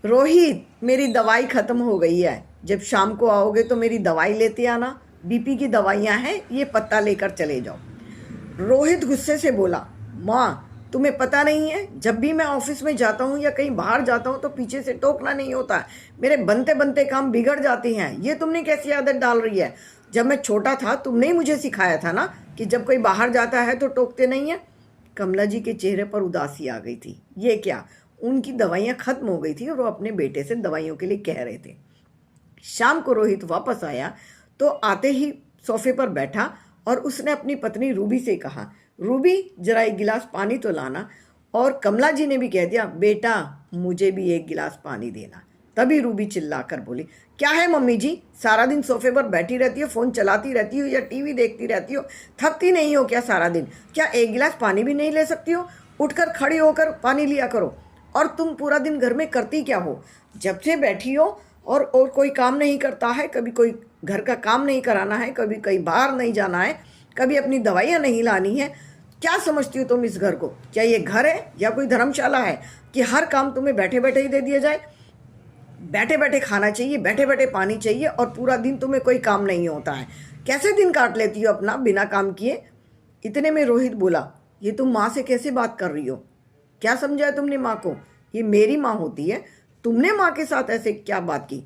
रोहित, मेरी दवाई ख़त्म हो गई है। जब शाम को आओगे तो मेरी दवाई लेते आना। बीपी की दवाइयाँ हैं, ये पत्ता लेकर चले जाओ। रोहित गुस्से से बोला, माँ तुम्हें पता नहीं है, जब भी मैं ऑफिस में जाता हूँ या कहीं बाहर जाता हूँ तो पीछे से टोकना नहीं होता है। मेरे बनते बनते काम बिगड़ जाते हैं। ये तुमने कैसी आदत डाल रही है? जब मैं छोटा था तुमने ही मुझे सिखाया था ना कि जब कोई बाहर जाता है तो टोकते नहीं है। कमला जी के चेहरे पर उदासी आ गई थी। ये क्या, उनकी दवाइयाँ खत्म हो गई थी और वो अपने बेटे से दवाइयों के लिए कह रहे थे। शाम को रोहित वापस आया तो आते ही सोफे पर बैठा और उसने अपनी पत्नी रूबी से कहा, रूबी जरा एक गिलास पानी तो लाना। और कमला जी ने भी कह दिया, बेटा मुझे भी एक गिलास पानी देना। तभी रूबी चिल्लाकर बोली, क्या है मम्मी जी, सारा दिन सोफे पर बैठी रहती हो, फ़ोन चलाती रहती हो या टीवी देखती रहती हो? थकती नहीं हो क्या सारा दिन? क्या एक गिलास पानी भी नहीं ले सकती हो? उठकर खड़ी होकर पानी लिया करो। और तुम पूरा दिन घर में करती क्या हो? जब से बैठी हो और कोई काम नहीं करता है, कभी कोई घर का काम नहीं कराना है, कभी कहीं बाहर नहीं जाना है, कभी अपनी दवाइयाँ नहीं लानी है। क्या समझती हो तुम इस घर को? क्या ये घर है या कोई धर्मशाला है कि हर काम तुम्हें बैठे बैठे ही दे दिया जाए? बैठे बैठे खाना चाहिए, बैठे बैठे पानी चाहिए और पूरा दिन तुम्हें कोई काम नहीं होता है। कैसे दिन काट लेती हो अपना बिना काम किए? इतने में रोहित बोला, ये तुम माँ से कैसे बात कर रही हो? क्या समझा है तुमने माँ को? ये मेरी माँ होती है, तुमने माँ के साथ ऐसे क्या बात की?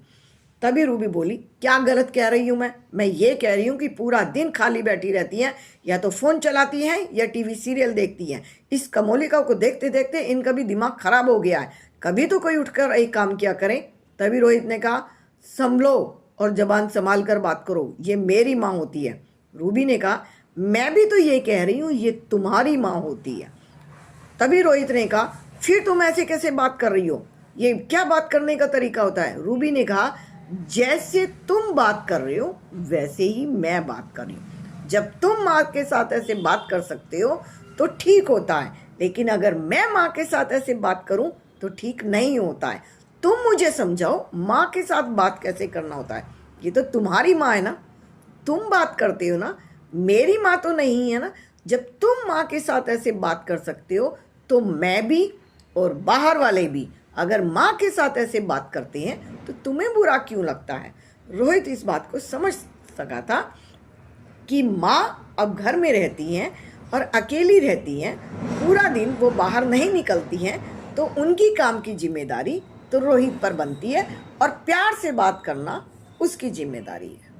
तभी रूबी बोली, क्या गलत कह रही हूँ मैं ये कह रही हूँ कि पूरा दिन खाली बैठी रहती हैं, या तो फ़ोन चलाती हैं या टीवी सीरियल देखती हैं। इस कमोलिका को देखते देखते इनका भी दिमाग खराब हो गया है। कभी तो कोई उठकर एक काम किया करें। तभी रोहित ने कहा, संभलो और जबान संभाल कर बात करो, ये मेरी माँ होती है। रूबी ने कहा, मैं भी तो ये कह रही हूँ, ये तुम्हारी माँ होती है। तभी रोहित ने कहा, फिर तुम ऐसे कैसे बात कर रही हो? ये क्या बात करने का तरीका होता है? रूबी ने कहा, जैसे तुम बात कर रहे हो वैसे ही मैं बात कर रही हूँ। जब तुम माँ के साथ ऐसे बात कर सकते हो तो ठीक होता है, लेकिन अगर मैं माँ के साथ ऐसे बात करूँ तो ठीक नहीं होता है। तुम मुझे समझाओ, माँ के साथ बात कैसे करना होता है? ये तो तुम्हारी माँ है ना, तुम बात करते हो ना, मेरी माँ तो नहीं है ना। जब तुम माँ के साथ ऐसे बात कर सकते हो तो मैं भी और बाहर वाले भी अगर माँ के साथ ऐसे बात करते हैं तो तुम्हें बुरा क्यों लगता है? रोहित इस बात को समझ सका था कि माँ अब घर में रहती हैं और अकेली रहती हैं, पूरा दिन वो बाहर नहीं निकलती हैं, तो उनकी काम की जिम्मेदारी तो रोहित पर बनती है और प्यार से बात करना उसकी जिम्मेदारी है।